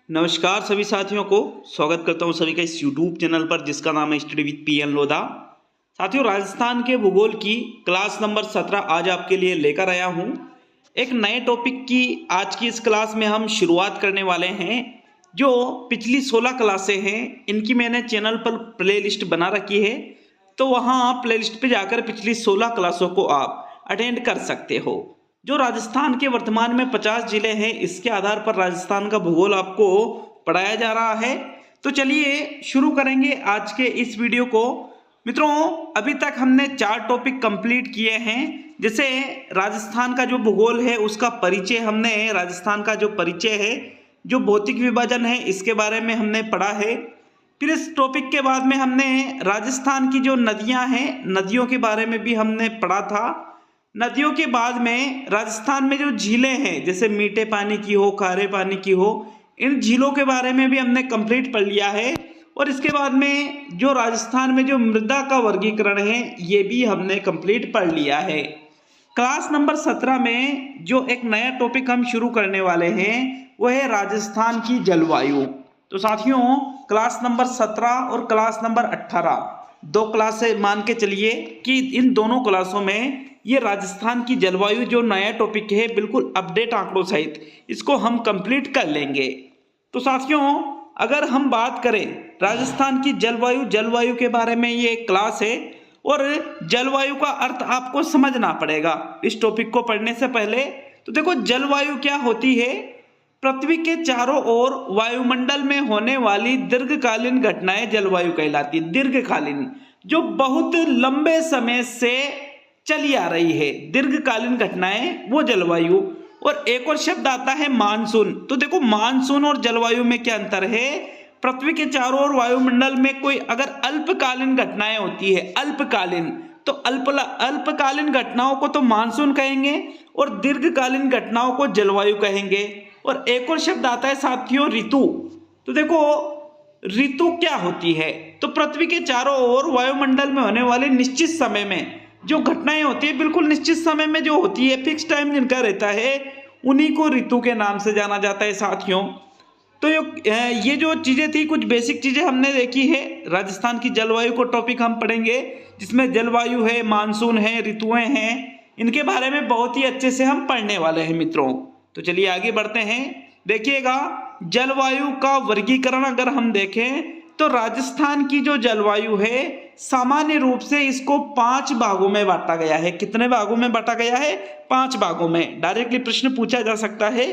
नमस्कार सभी साथियों को स्वागत करता हूं सभी का इस YouTube चैनल पर जिसका नाम है स्टडी विद पीएन लोधा। साथियों, राजस्थान के भूगोल की क्लास नंबर 17 आज आपके लिए लेकर आया हूं। एक नए टॉपिक की आज की इस क्लास में हम शुरुआत करने वाले हैं। जो पिछली 16 क्लासें हैं इनकी मैंने चैनल पर प्लेलिस्ट बना रखी है, तो वहाँ प्लेलिस्ट पे जाकर पिछली 16 क्लासों को आप अटेंड कर सकते हो। जो राजस्थान के वर्तमान में 50 जिले हैं, इसके आधार पर राजस्थान का भूगोल आपको पढ़ाया जा रहा है। तो चलिए शुरू करेंगे आज के इस वीडियो को। मित्रों, अभी तक हमने 4 टॉपिक कंप्लीट किए हैं। जैसे राजस्थान का जो भूगोल है उसका परिचय, हमने राजस्थान का जो परिचय है, जो भौतिक विभाजन है, इसके बारे में हमने पढ़ा है। फिर इस टॉपिक के बाद में हमने राजस्थान की जो नदियां हैं, नदियों के बारे में भी हमने पढ़ा था। नदियों के बाद में राजस्थान में जो झीलें हैं, जैसे मीठे पानी की हो, खारे पानी की हो, इन झीलों के बारे में भी हमने कंप्लीट पढ़ लिया है। और इसके बाद में जो राजस्थान में जो मृदा का वर्गीकरण है, ये भी हमने कंप्लीट पढ़ लिया है। क्लास नंबर 17 में जो एक नया टॉपिक हम शुरू करने वाले हैं वो है राजस्थान की जलवायु। तो साथियों, क्लास नंबर 17 और क्लास नंबर 18 2 क्लासें मान के चलिए कि इन दोनों क्लासों में ये राजस्थान की जलवायु जो नया टॉपिक है, बिल्कुल अपडेट आंकड़ों सहित इसको हम कंप्लीट कर लेंगे। तो साथियों, अगर हम बात करें राजस्थान की जलवायु के बारे में, ये एक क्लास है और जलवायु का अर्थ आपको समझना पड़ेगा इस टॉपिक को पढ़ने से पहले। तो देखो, जलवायु क्या होती है? पृथ्वी के चारों ओर वायुमंडल में होने वाली दीर्घकालीन घटनाएं जलवायु कहलाती है। दीर्घकालीन, जो बहुत लंबे समय से चली आ रही है, दीर्घकालीन घटनाएं, वो जलवायु। और एक और शब्द आता है मानसून। तो देखो, मानसून और जलवायु में क्या अंतर है? पृथ्वी के चारों ओर वायुमंडल में कोई अगर अल्पकालीन घटनाएं होती है, अल्पकालीन, तो अल्पकालीन घटनाओं को तो मानसून कहेंगे और दीर्घकालीन घटनाओं को जलवायु कहेंगे। और एक और शब्द आता है साथियों, ऋतु। तो देखो, ऋतु क्या होती है? तो पृथ्वी के चारों ओर वायुमंडल में होने वाले निश्चित समय में जो घटनाएं होती है, बिल्कुल निश्चित समय में जो होती है, फिक्स टाइम जिनका रहता है, उन्हीं को ऋतु के नाम से जाना जाता है साथियों। तो ये जो चीजें थी, कुछ बेसिक चीजें हमने देखी है। राजस्थान की जलवायु को टॉपिक हम पढ़ेंगे जिसमें जलवायु है, मानसून है, ऋतुएं हैं, इनके बारे में बहुत ही अच्छे से हम पढ़ने वाले हैं मित्रों। तो चलिए आगे बढ़ते हैं। देखिएगा, जलवायु का वर्गीकरण अगर हम देखें तो राजस्थान की जो जलवायु है, सामान्य रूप से इसको 5 भागों में बांटा गया है। कितने भागों में बांटा गया है? 5 भागों में। डायरेक्टली प्रश्न पूछा जा सकता है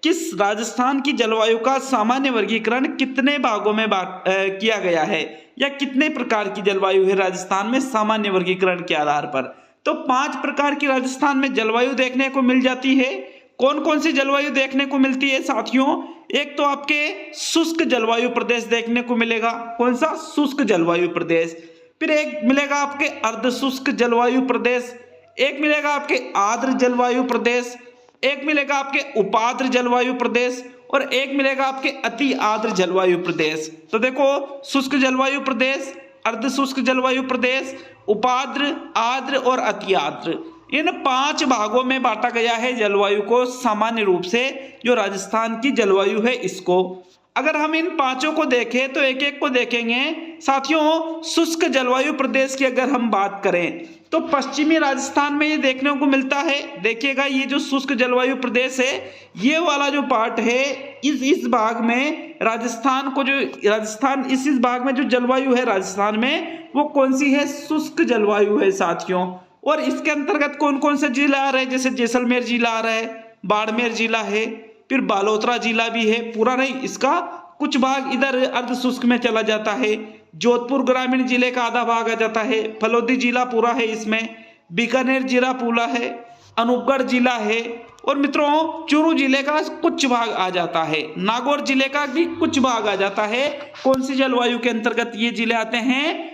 कि राजस्थान की जलवायु का सामान्य वर्गीकरण कितने भागों में किया गया है, या कितने प्रकार की जलवायु है राजस्थान में सामान्य वर्गीकरण के आधार पर। तो 5 प्रकार की राजस्थान में जलवायु देखने को मिल जाती है। कौन कौन सी जलवायु देखने को मिलती है साथियों? एक तो आपके शुष्क जलवायु प्रदेश देखने को मिलेगा। कौन सा? शुष्क जलवायु प्रदेश। फिर एक मिलेगा आपके अर्ध शुष्क जलवायु प्रदेश, एक मिलेगा आपके आर्द्र जलवायु प्रदेश, एक मिलेगा आपके उपाद्र जलवायु प्रदेश, और एक मिलेगा आपके अति आर्द्र जलवायु प्रदेश। तो देखो, शुष्क जलवायु प्रदेश, अर्ध शुष्क जलवायु प्रदेश, उपाद्र, आर्द्र और अति आर्द्र, इन 5 भागों में बांटा गया है जलवायु को सामान्य रूप से। जो राजस्थान की जलवायु है इसको अगर हम इन 5 को देखें तो एक एक को देखेंगे साथियों। शुष्क जलवायु प्रदेश की अगर हम बात करें तो पश्चिमी राजस्थान में ये देखने को मिलता है। देखिएगा, ये जो शुष्क जलवायु प्रदेश है, ये वाला जो पार्ट है, इस भाग में राजस्थान को जो राजस्थान इस भाग में जो जलवायु है राजस्थान में, वो कौन सी है? शुष्क जलवायु है साथियों। और इसके अंतर्गत कौन कौन से जिला आ रहे हैं? जैसे जैसलमेर जिला आ रहा है, बाड़मेर जिला है, फिर बालोतरा जिला भी है। पूरा नहीं, इसका कुछ भाग इधर अर्ध शुष्क में चला जाता है। जोधपुर ग्रामीण जिले का आधा भाग आ जाता है। फलोदी जिला पूरा है इसमें। बीकानेर जिला पूरा है। अनूपगढ़ जिला है। और मित्रों, चूरू जिले का कुछ भाग आ जाता है। नागौर जिले का भी कुछ भाग आ जाता है। कौन सी जलवायु के अंतर्गत ये जिले आते हैं?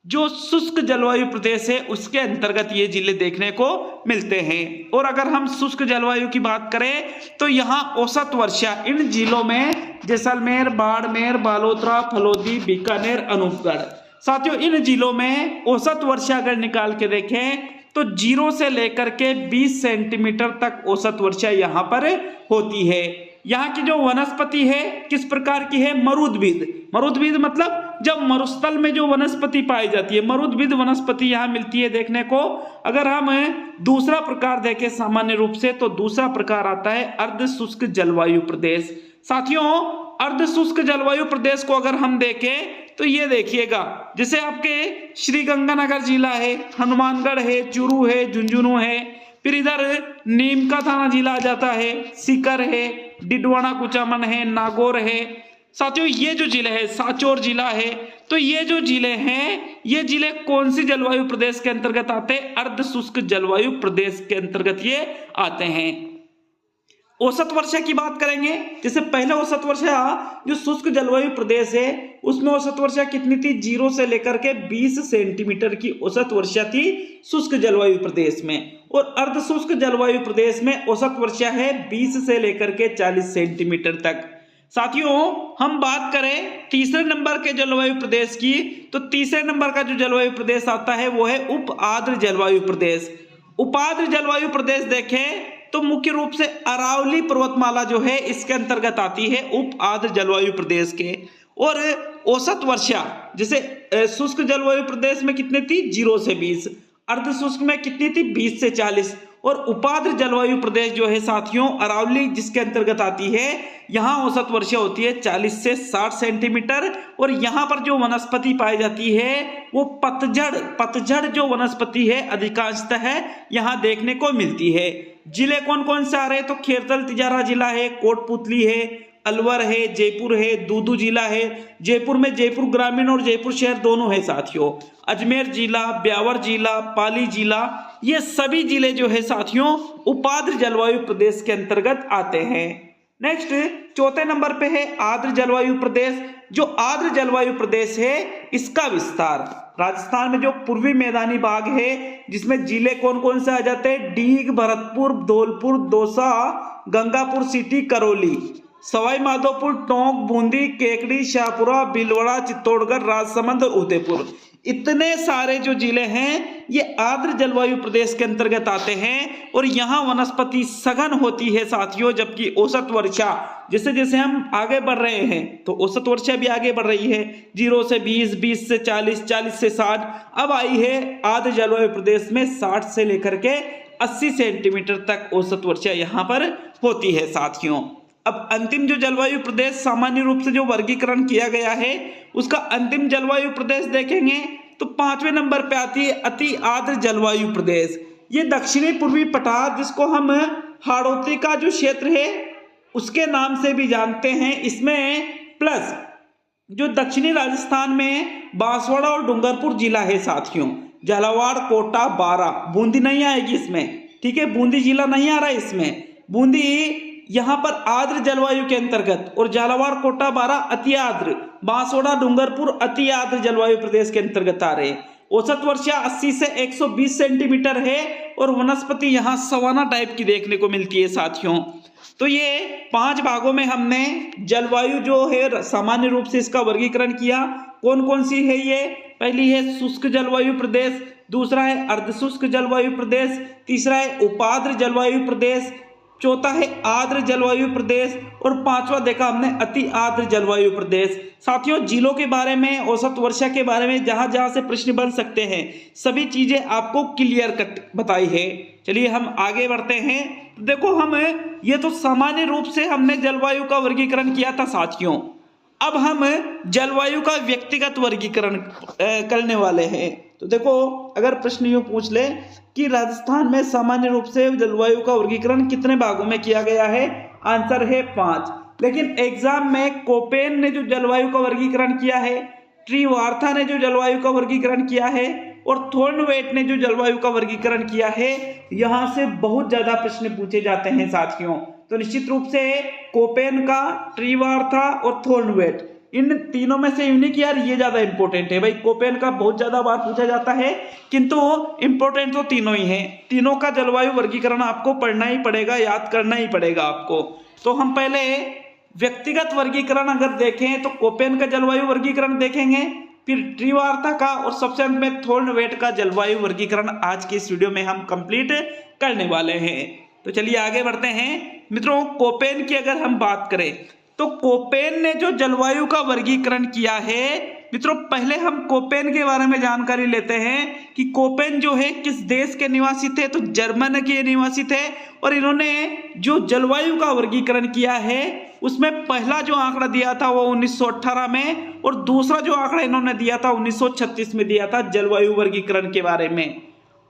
जो शुष्क जलवायु प्रदेश है उसके अंतर्गत ये जिले देखने को मिलते हैं। और अगर हम शुष्क जलवायु की बात करें तो यहाँ औसत वर्षा इन जिलों में जैसलमेर, बाड़मेर, बालोतरा, फलोदी, बीकानेर, अनूपगढ़, साथियों इन जिलों में औसत वर्षा अगर निकाल के देखें तो 0 से लेकर के 20 सेंटीमीटर तक औसत वर्षा यहाँ पर होती है। यहाँ की जो वनस्पति है किस प्रकार की है, मरुद्भिद। मरुद्भिद मतलब जब मरुस्थल में जो वनस्पति पाई जाती है, मरुद्भिद वनस्पति यहाँ मिलती है देखने को। अगर हम दूसरा प्रकार देखें सामान्य रूप से, तो दूसरा प्रकार आता है अर्ध शुष्क जलवायु प्रदेश। साथियों, अर्ध शुष्क जलवायु प्रदेश को अगर हम देखें तो ये देखिएगा, जैसे आपके श्रीगंगानगर जिला है, हनुमानगढ़ है, चूरू है, झुंझुनू है, फिर इधर नीम का थाना जिला आ जाता है, सीकर है, डिडवाना कुचामन है, नागौर है। साथियों, ये जो जिले हैं, सांचौर जिला है, तो ये जो जिले हैं, ये जिले कौन सी जलवायु प्रदेश के अंतर्गत आते हैं, अर्ध शुष्क जलवायु प्रदेश के अंतर्गत ये आते हैं। औसत वर्षा की बात करेंगे, जैसे पहले औसत वर्षा जो शुष्क जलवायु प्रदेश है उसमें औसत वर्षा कितनी थी, 0 से लेकर के 20 सेंटीमीटर की औसत वर्षा थी शुष्क जलवायु प्रदेश में। और अर्ध शुष्क जलवायु प्रदेश में औसत वर्षा है 20 से लेकर के 40 सेंटीमीटर तक। साथियों, हम बात करें तीसरे नंबर के जलवायु प्रदेश की, तो तीसरे नंबर का जो जलवायु प्रदेश आता है वो है उप आर्द्र जलवायु प्रदेश। उपाद्र जलवायु प्रदेश देखें तो मुख्य रूप से अरावली पर्वतमाला जो है इसके अंतर्गत आती है उप आर्द्र जलवायु प्रदेश के। और औसत वर्षा जैसे शुष्क जलवायु प्रदेश में कितनी थी, 0 से 20, अर्ध शुष्क में कितनी थी, 20 से 40, और उपाद्र जलवायु प्रदेश जो है साथियों अरावली जिसके अंतर्गत आती है, यहाँ औसत वर्षा होती है 40 से 60 सेंटीमीटर। और यहाँ पर जो वनस्पति पाई जाती है वो पतझड़ जो वनस्पति है अधिकांशतः यहाँ देखने को मिलती है। जिले कौन कौन से आ रहे हैं, तो खेरतल तिजारा जिला है, कोटपुतली है, अलवर है, जयपुर है, दूदू जिला है। जयपुर में जयपुर ग्रामीण और जयपुर शहर दोनों है साथियों। अजमेर जिला, ब्यावर जिला, पाली जिला, ये सभी जिले जो है साथियों उपाद्र जलवायु प्रदेश के अंतर्गत आते हैं। नेक्स्ट चौथे नंबर पे है आर्द्र जलवायु प्रदेश। जो आर्द्र जलवायु प्रदेश है इसका विस्तार राजस्थान में जो पूर्वी मैदानी भाग है जिसमें जिले कौन कौन से आ जाते हैं, डीग, भरतपुर, धौलपुर, दौसा, गंगापुर सिटी, करौली, सवाई माधोपुर, टोंक, बूंदी, केकड़ी, शाहपुरा, भीलवाड़ा, चित्तौड़गढ़, राजसमंद और उदयपुर, इतने सारे जो जिले हैं ये आर्द्र जलवायु प्रदेश के अंतर्गत आते हैं। और यहाँ वनस्पति सघन होती है साथियों, जबकि औसत वर्षा जैसे जैसे हम आगे बढ़ रहे हैं तो औसत वर्षा भी आगे बढ़ रही है, 0 से 20, 20 से 40, 40 से 60, अब आई है आर्द्र जलवायु प्रदेश में 60 से लेकर के 80 सेंटीमीटर तक औसत वर्षा यहाँ पर होती है साथियों। अब अंतिम जो जलवायु प्रदेश सामान्य रूप से जो वर्गीकरण किया गया है उसका अंतिम जलवायु प्रदेश देखेंगे तो 5वें नंबर पे आती है अति आर्द्र जलवायु प्रदेश। ये दक्षिणी पूर्वी पठार जिसको हम हाड़ौती का जो क्षेत्र है उसके नाम से भी जानते हैं, इसमें प्लस जो दक्षिणी राजस्थान में बांसवाड़ा और डूंगरपुर जिला है साथियों, झालावाड़, कोटा, बारा, बूंदी नहीं आएगी इसमें, ठीक है, बूंदी जिला नहीं आ रहा है इसमें। बूंदी यहाँ पर आर्द्र जलवायु के अंतर्गत, और झालावाड़, कोटा, बारा अति आर्द्र, बांसवाड़ा, डूंगरपुर अति आर्द्र जलवायु प्रदेश के अंतर्गत आ रहे हैं। औसत वर्षा 80 से 120 सेंटीमीटर है और वनस्पति यहाँ सवाना टाइप की देखने को मिलती है साथियों। तो ये 5 भागों में हमने जलवायु जो है सामान्य रूप से इसका वर्गीकरण किया। कौन कौन सी है ये, पहली है शुष्क जलवायु प्रदेश, दूसरा है अर्धशुष्क जलवायु प्रदेश, तीसरा है उपाद्र जलवायु प्रदेश, चौथा है आर्द्र जलवायु प्रदेश और 5वां देखा हमने अति आर्द्र जलवायु प्रदेश। साथियों, जिलों के बारे में, औसत वर्षा के बारे में जहां जहां से प्रश्न बन सकते हैं सभी चीजें आपको क्लियर कट बताई है। चलिए हम आगे बढ़ते हैं। देखो, हम ये तो सामान्य रूप से हमने जलवायु का वर्गीकरण किया था साथियों। अब हम जलवायु का व्यक्तिगत वर्गीकरण करने वाले हैं। तो देखो, अगर प्रश्न यूं पूछ ले कि राजस्थान में सामान्य रूप से जलवायु का वर्गीकरण कितने भागों में किया गया है, आंसर है 5। लेकिन एग्जाम में कोपेन ने जो जलवायु का वर्गीकरण किया है, ट्रीवार्था ने जो जलवायु का वर्गीकरण किया है और थॉर्नवेट ने जो जलवायु का वर्गीकरण किया है, यहाँ से बहुत ज्यादा प्रश्न पूछे जाते हैं साथियों। तो निश्चित रूप से कोपेन का, ट्रीवार्था और थॉर्नवेट, इन तीनों में से यूनिक यार ये ज्यादा इंपॉर्टेंट है भाई। कोपेन का बहुत ज्यादा बार पूछा जाता है किंतु इंपॉर्टेंट तो तीनों ही हैं। तीनों का जलवायु वर्गीकरण आपको पढ़ना ही पड़ेगा, याद करना ही पड़ेगा आपको। तो हम पहले व्यक्तिगत वर्गीकरण अगर देखें तो कोपेन का जलवायु वर्गीकरण देखेंगे, फिर ट्रीवार्था का और सबसे अंत में थॉर्नवेट का जलवायु वर्गीकरण आज के इस वीडियो में हम कंप्लीट करने वाले हैं। तो चलिए आगे बढ़ते हैं मित्रों। कोपेन की अगर हम बात करें तो कोपेन ने जो जलवायु का वर्गीकरण किया है मित्रों, पहले हम कोपेन के बारे में जानकारी लेते हैं कि कोपेन जो है किस देश के निवासी थे, तो जर्मन के निवासी थे। और इन्होंने जो जलवायु का वर्गीकरण किया है उसमें पहला जो आंकड़ा दिया था वो 1918 में, और दूसरा जो आंकड़ा इन्होंने दिया था 1936 में दिया था जलवायु वर्गीकरण के बारे में।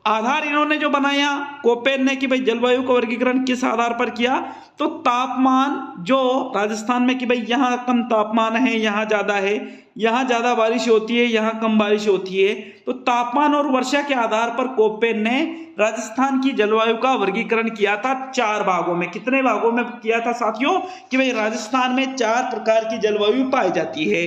आधार इन्होंने जो बनाया कोपेन ने कि भाई जलवायु का वर्गीकरण किस आधार पर किया, तो तापमान जो राजस्थान में कि भाई यहाँ कम तापमान है, यहाँ ज्यादा है, यहाँ ज्यादा बारिश होती है, यहाँ कम बारिश होती है। तो तापमान और वर्षा के आधार पर कोपेन ने राजस्थान की जलवायु का वर्गीकरण किया था 4 भागों में। कितने भागों में किया था साथियों कि भाई राजस्थान में 4 प्रकार की जलवायु पाई जाती है।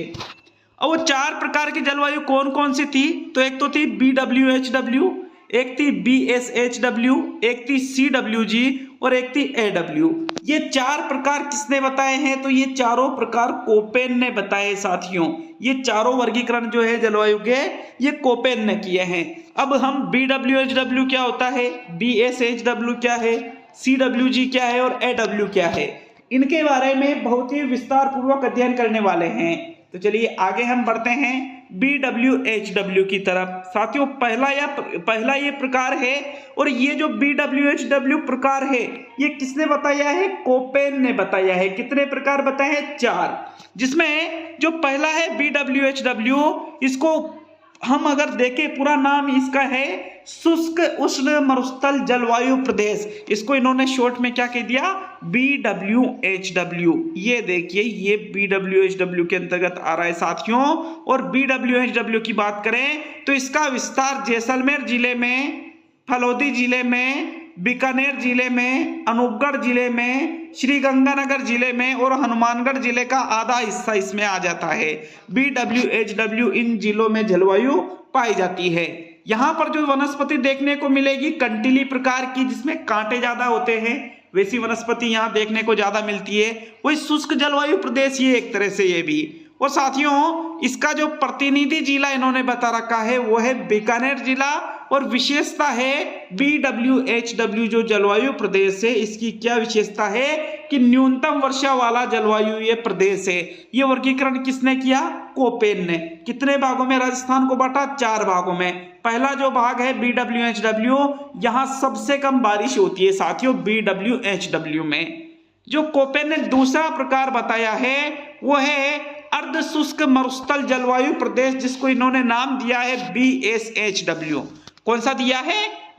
और वो 4 प्रकार की जलवायु कौन कौन सी थी, तो एक तो थी BWHW, एक थी BSHW, एक थी CWG और एक थी AW। ये 4 प्रकार किसने बताए हैं, तो ये चारों प्रकार कोपेन ने बताए साथियों। ये चारों वर्गीकरण जो है जलवायु के ये कोपेन ने किए हैं। अब हम BWHW क्या होता है, BSHW क्या है, CWG क्या है और AW क्या है, इनके बारे में बहुत ही विस्तार पूर्वक अध्ययन करने वाले हैं। तो चलिए आगे हम बढ़ते हैं BWHW की तरफ। साथियों पहला ये प्रकार है, और ये जो BWHW प्रकार है ये किसने बताया है, कोपेन ने बताया है। कितने प्रकार बताए हैं, 4, जिसमें जो पहला है BWHW, इसको हम अगर देखें पूरा नाम इसका है शुष्क उष्ण मरुस्थल जलवायु प्रदेश। इसको इन्होंने शॉर्ट में क्या कह दिया, BWHW। ये देखिए ये BWHW के अंतर्गत आ रहा है साथियों। और BWHW की बात करें तो इसका विस्तार जैसलमेर जिले में, फलोदी जिले में, बीकानेर जिले में, अनूपगढ़ जिले में, श्रीगंगानगर जिले में और हनुमानगढ़ जिले का आधा हिस्सा इसमें आ जाता है। BWHW इन जिलों में जलवायु पाई जाती है। यहाँ पर जो वनस्पति देखने को मिलेगी कंटीली प्रकार की, जिसमें कांटे ज्यादा होते हैं, वैसी वनस्पति यहाँ देखने को ज्यादा मिलती है। वही शुष्क जलवायु प्रदेश ये एक तरह से ये भी। और साथियों इसका जो प्रतिनिधि जिला इन्होंने बता रखा है वो है बीकानेर जिला, और विशेषता है BWHW जो जलवायु प्रदेश है इसकी क्या विशेषता है कि न्यूनतम वर्षा वाला जलवायु ये प्रदेश है। ये वर्गीकरण किसने किया, कोपेन ने। कितने भागों में राजस्थान को बांटा, 4 भागों में। पहला जो भाग है BWHW, यहाँ सबसे कम बारिश होती है साथियों BWHW में। जो कोपेन ने दूसरा प्रकार बताया है वो है अर्ध शुष्क मरुस्थल जलवायु प्रदेश, जिसको इन्होंने नाम दिया है BSHW। कौन सा दिया है,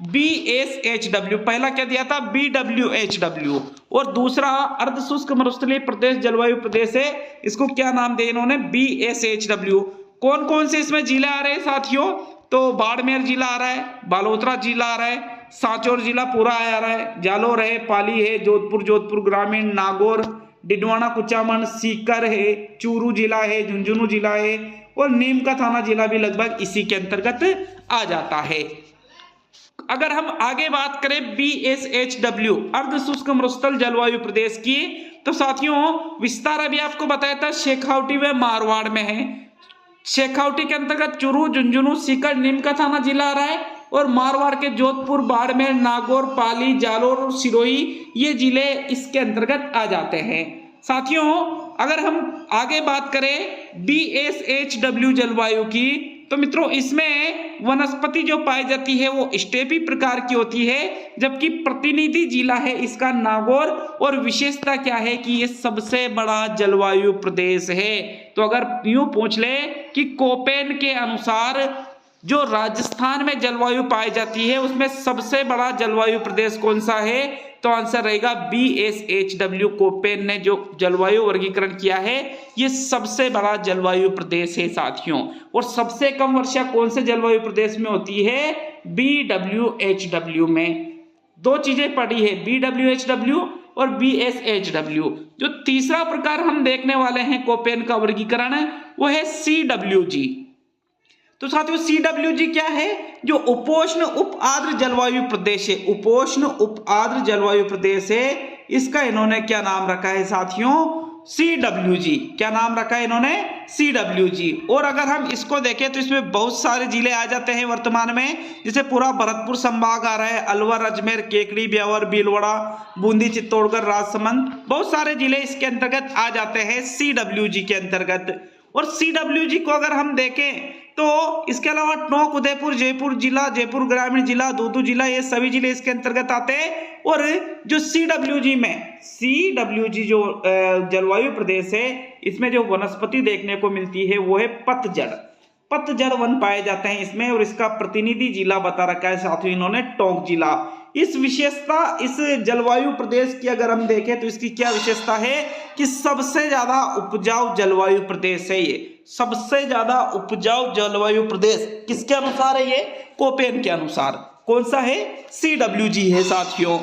BSHW। पहला क्या दिया था, BWHW। और दूसरा अर्ध शुष्क मरुस्थलीय प्रदेश जलवायु प्रदेश है, इसको क्या नाम दिया इन्होंने, BSHW। कौन कौन से इसमें जिले आ रहे हैं साथियों, तो बाड़मेर जिला आ रहा है, बालोतरा जिला आ रहा है, सांचौर जिला पूरा आ रहा है, जालोर है, पाली है, जोधपुर ग्रामीण, नागौर, डिडवाना, कुचामन, सीकर है, चूरू जिला है, झुंझुनू जिला है और नीम का थाना जिला भी लगभग इसी के अंतर्गत आ जाता है। अगर हम आगे बात करें BSHW अर्ध शुष्क मरुस्थल जलवायु प्रदेश की, तो साथियों विस्तार अभी आपको बताया था शेखावटी व मारवाड़ में है। शेखावटी के अंतर्गत चूरू, झुंझुनू, सीकर, नीम का थाना जिला आ रहा है, और मारवाड़ के जोधपुर, बाड़मेर, नागौर, पाली, जालोर और सिरोही ये जिले इसके अंतर्गत आ जाते हैं। साथियों अगर हम आगे बात करें BSHW जलवायु की, तो मित्रों इसमें वनस्पति जो पाई जाती है वो स्टेपी प्रकार की होती है, जबकि प्रतिनिधि जिला है इसका नागौर। और विशेषता क्या है कि ये सबसे बड़ा जलवायु प्रदेश है। तो अगर यूं पूछ ले कि कोपेन के अनुसार जो राजस्थान में जलवायु पाई जाती है उसमें सबसे बड़ा जलवायु प्रदेश कौन सा है, तो आंसर रहेगा BSHW। कोपेन ने जो जलवायु वर्गीकरण किया है ये सबसे बड़ा जलवायु प्रदेश है साथियों। और सबसे कम वर्षा कौन से जलवायु प्रदेश में होती है, BWHW में। 2 चीजें पड़ी है, BWHW और BSHW। जो तीसरा प्रकार हम देखने वाले हैं कोपेन का वर्गीकरण वो है CWG। तो साथियों CWG क्या है, जो उपोष्ण उप आर्द्र जलवायु प्रदेश है, उपोष्ण उप आर्द्र जलवायु प्रदेश है, इसका इन्होंने क्या नाम रखा है साथियों, CWG। क्या नाम रखा है इन्होंने, CWG। और अगर हम इसको देखें तो इसमें बहुत सारे जिले आ जाते हैं वर्तमान में, जैसे पूरा भरतपुर संभाग आ रहा है, अलवर, अजमेर, केकड़ी, ब्यावर, भीलवाड़ा, बूंदी, चित्तौड़गढ़, राजसमंद, बहुत सारे जिले इसके अंतर्गत आ जाते हैं CWG के अंतर्गत। और CWG को अगर हम देखें तो इसके अलावा टोंक, उदयपुर, जयपुर जिला, जयपुर ग्रामीण जिला, दूदू जिला, ये सभी जिले इसके अंतर्गत आते हैं। और जो CWG जो जलवायु प्रदेश है, इसमें जो वनस्पति देखने को मिलती है वो है पतझड़ वन पाए जाते हैं इसमें। और इसका प्रतिनिधि जिला बता रखा है साथियों इन्होंने टोंक जिला। इस जलवायु प्रदेश की अगर हम देखें तो इसकी क्या विशेषता है कि सबसे ज्यादा उपजाऊ जलवायु प्रदेश है ये। सबसे ज्यादा उपजाऊ जलवायु प्रदेश किसके अनुसार है ये? कोपेन के अनुसार। कौन सा है? CWG है साथियों।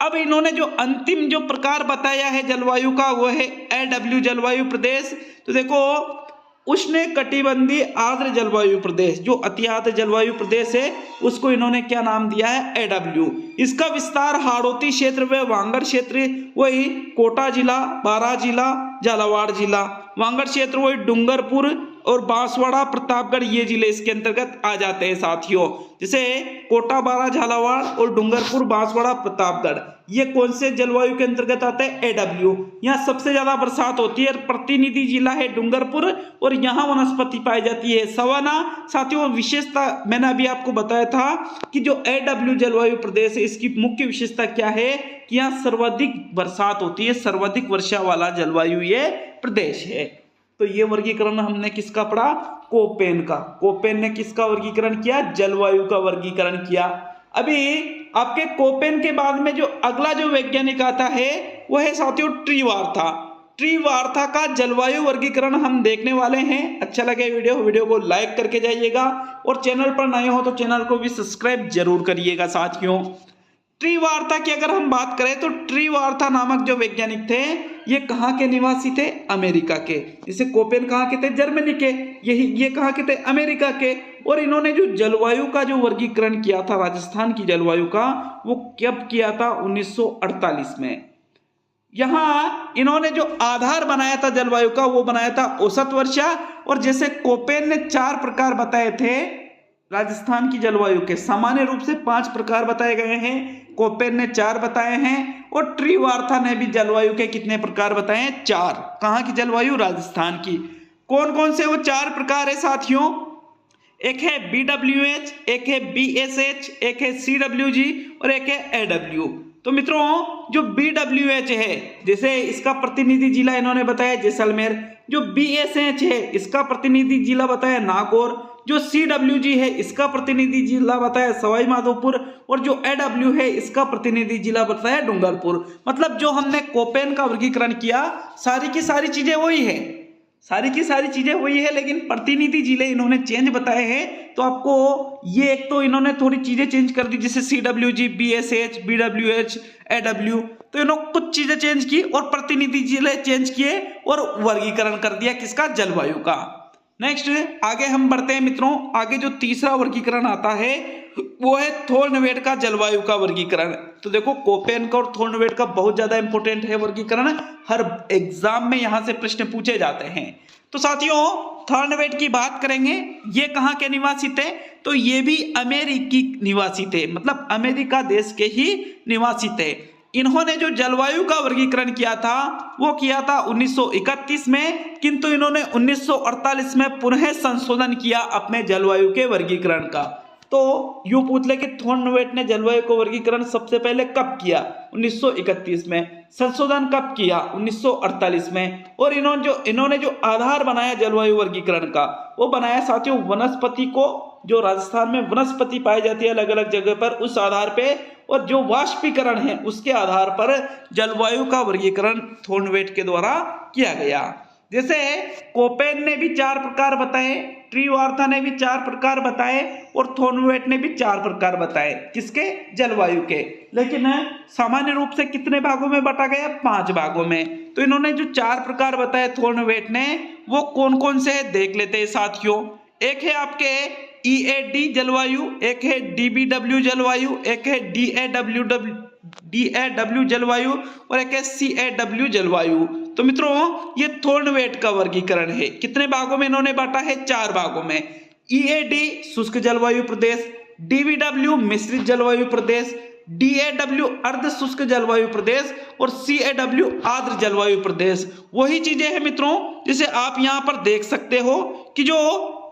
अब इन्होंने जो अंतिम जो प्रकार बताया है जलवायु का वो है AW जलवायु प्रदेश। तो देखो उष्ण कटिबंधीय आर्द्र जलवायु प्रदेश, जो अति आर्द्र जलवायु प्रदेश है उसको इन्होंने क्या नाम दिया है? AW। इसका विस्तार हाड़ौती क्षेत्र व वांगड़ क्षेत्र, वही कोटा जिला, बारां जिला, झालावाड़ जिला, वांगड़ क्षेत्र वही डूंगरपुर और बांसवाड़ा, प्रतापगढ़, ये जिले इसके अंतर्गत आ जाते हैं साथियों। जैसे कोटा, बारां, झालावाड़ और डूंगरपुर, बांसवाड़ा, प्रतापगढ़, ये कौन से जलवायु के अंतर्गत आते हैं? AW। यहाँ सबसे ज्यादा बरसात होती है। प्रतिनिधि जिला है डूंगरपुर और यहाँ वनस्पति पाई जाती है सवाना। साथियों विशेषता मैंने अभी आपको बताया था कि जो AW जलवायु प्रदेश है इसकी मुख्य विशेषता क्या है कि यहाँ सर्वाधिक बरसात होती है, सर्वाधिक वर्षा वाला जलवायु ये प्रदेश है। तो ये वर्गीकरण हमने किसका पढ़ा? कोपेन का। कोपेन ने किसका वर्गीकरण किया? जलवायु का वर्गीकरण किया। अभी आपके कोपेन के बाद में जो अगला जो वैज्ञानिक आता है वो है साथियों ट्रीवार्था। ट्रीवार्था का जलवायु वर्गीकरण हम देखने वाले हैं। अच्छा लगे वीडियो को लाइक करके जाइएगा और चैनल पर नए हो तो चैनल को भी सब्सक्राइब जरूर करिएगा साथियों। ट्रीवार्था की अगर हम बात करें तो ट्रीवार्था नामक जो वैज्ञानिक थे ये कहाँ के निवासी थे? अमेरिका के। जैसे कोपेन कहाँ के थे? जर्मनी के। ये कहाँ के थे? अमेरिका के। और इन्होंने जो जलवायु का जो वर्गीकरण किया था राजस्थान की जलवायु का, वो कब किया था? 1948 में। यहाँ इन्होंने जो आधार बनाया था जलवायु का वो बनाया था औसत वर्षा। और जैसे कोपेन ने 4 प्रकार बताए थे राजस्थान की जलवायु के, सामान्य रूप से 5 प्रकार बताए गए हैं, कोपेन ने 4 बताए हैं। और ट्रीवार्था ने भी जलवायु के कितने प्रकार बताए हैं? 4। कहाँ की जलवायु? राजस्थान की। कौन कौन से वो 4 प्रकार है साथियों? एक है BWH, एक है BSH, एक है CWG और एक है AW। तो मित्रों जो BWH है, जैसे इसका प्रतिनिधि जिला इन्होंने बताया जैसलमेर। जो BSH है इसका प्रतिनिधि जिला बताया नागौर। जो CWG है इसका प्रतिनिधि जिला बताया सवाई माधोपुर। और जो AW है इसका प्रतिनिधि जिला बताया डूंगरपुर। मतलब जो हमने कोपेन का वर्गीकरण किया सारी की सारी चीजें वही है, सारी की सारी चीजें वही है, लेकिन प्रतिनिधि जिले इन्होंने चेंज बताए हैं। तो आपको ये एक तो इन्होंने थोड़ी चीजें चेंज कर दी, जैसे CWG, BSH, BWH, AW, तो इन्होंने कुछ चीजें चेंज की और प्रतिनिधि जिले चेंज किए और वर्गीकरण कर दिया किसका? जलवायु का। नेक्स्ट आगे हम बढ़ते हैं मित्रों। आगे जो तीसरा वर्गीकरण आता है वो है थोर्नवेट का जलवायु का वर्गीकरण। तो देखो कोपेन का और थोर्नवेट का बहुत ज्यादा इंपॉर्टेंट है वर्गीकरण, हर एग्जाम में यहां से प्रश्न पूछे जाते हैं। तो साथियों थोर्नवेट की बात करेंगे, ये कहाँ के निवासी थे? तो ये भी अमेरिकी निवासी थे, मतलब अमेरिका देश के ही निवासी थे। इन्होंने जो जलवायु का वर्गीकरण किया था वो किया था 1931 में, किंतु इन्होंने 1948 में पुनः संशोधन किया अपने जलवायु के वर्गीकरण का। तो यूं पूछ ले कि थोर्नवेट ने जलवायु को वर्गीकरण सबसे पहले कब किया? 1931 में। संशोधन कब किया? 1948 में। और इन्होंने जो आधार बनाया जलवायु वर्गीकरण का वो बनाया साथियों वनस्पति को, जो राजस्थान में वनस्पति पाई जाती है अलग अलग जगह पर, उस आधार पे, और जो वाष्पीकरण है उसके आधार पर जलवायु का वर्गीकरण थोर्नवेट के द्वारा किया गया। जैसे कोपेन ने भी 4 प्रकार बताए, ट्रीवार्था ने भी 4 प्रकार बताए और थोर्नवेट ने भी 4 प्रकार बताए किसके? जलवायु के। लेकिन सामान्य रूप से कितने भागों में बांटा गया? 5 भागों में। तो इन्होंने जो 4 प्रकार बताए थोर्नवेट ने वो कौन कौन से है देख लेते हैं साथियों। एक है आपके EAD जलवायु, एक है DBW जलवायु, एक है DAW जलवायु और एक है CAW जलवायु। तो मित्रों ये थॉर्नवेट का वर्गीकरण है। कितने भागों में इन्होंने बांटा है? 4 भागों में। EAD शुष्क जलवायु प्रदेश, DVW मिश्रित जलवायु प्रदेश, DAW अर्ध शुष्क जलवायु प्रदेश और CAW आर्द्र जलवायु प्रदेश। वही चीजें हैं मित्रों जिसे आप यहाँ पर देख सकते हो कि जो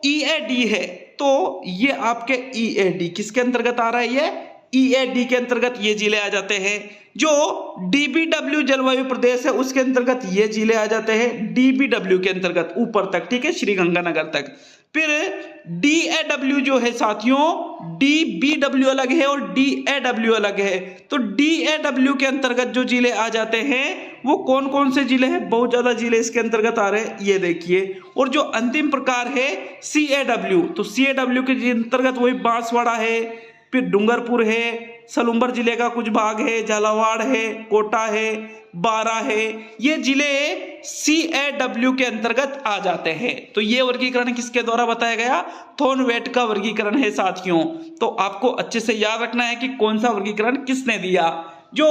EAD है तो ये आपके EAD किसके अंतर्गत आ रहा है? ये EAD के अंतर्गत ये जिले आ जाते हैं। जो DBW जलवायु प्रदेश है उसके अंतर्गत ये जिले आ जाते हैं, DBW के अंतर्गत ऊपर तक, ठीक है, श्रीगंगानगर तक। फिर DAW जो है साथियों, DBW अलग है और DAW अलग है। तो DAW के अंतर्गत जो जिले आ जाते हैं वो कौन कौन से जिले हैं? बहुत ज्यादा जिले इसके अंतर्गत आ रहे हैं, ये देखिए। और जो अंतिम प्रकार है CAW, तो CAW के अंतर्गत वही बांसवाड़ा है, फिर डूंगरपुर है, सलूम्बर जिले का कुछ भाग है, झालावाड़ है, कोटा है, बारा है, ये जिले CAW के अंतर्गत आ जाते हैं। तो ये वर्गीकरण किसके द्वारा बताया गया? थॉर्नवेट का वर्गीकरण है साथियों। तो आपको अच्छे से याद रखना है कि कौन सा वर्गीकरण किसने दिया। जो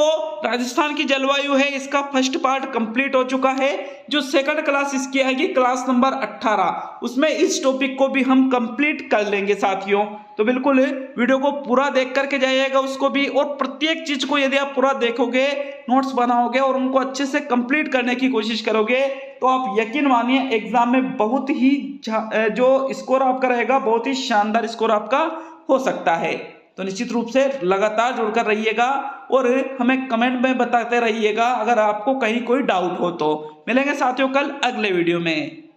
राजस्थान की जलवायु है इसका फर्स्ट पार्ट कंप्लीट हो चुका है। जो सेकंड क्लास इसकी आएगी क्लास नंबर 18, उसमें इस टॉपिक को भी हम कंप्लीट कर लेंगे साथियों। तो बिल्कुल वीडियो को पूरा देख करके जाइएगा उसको भी, और प्रत्येक चीज को यदि आप पूरा देखोगे, नोट्स बनाओगे और उनको अच्छे से कंप्लीट करने की कोशिश करोगे तो आप यकीन मानिए एग्जाम में बहुत ही जो स्कोर आपका रहेगा बहुत ही शानदार स्कोर आपका हो सकता है। तो निश्चित रूप से लगातार जुड़कर रहिएगा और हमें कमेंट में बताते रहिएगा अगर आपको कहीं कोई डाउट हो तो। मिलेंगे साथियों कल अगले वीडियो में।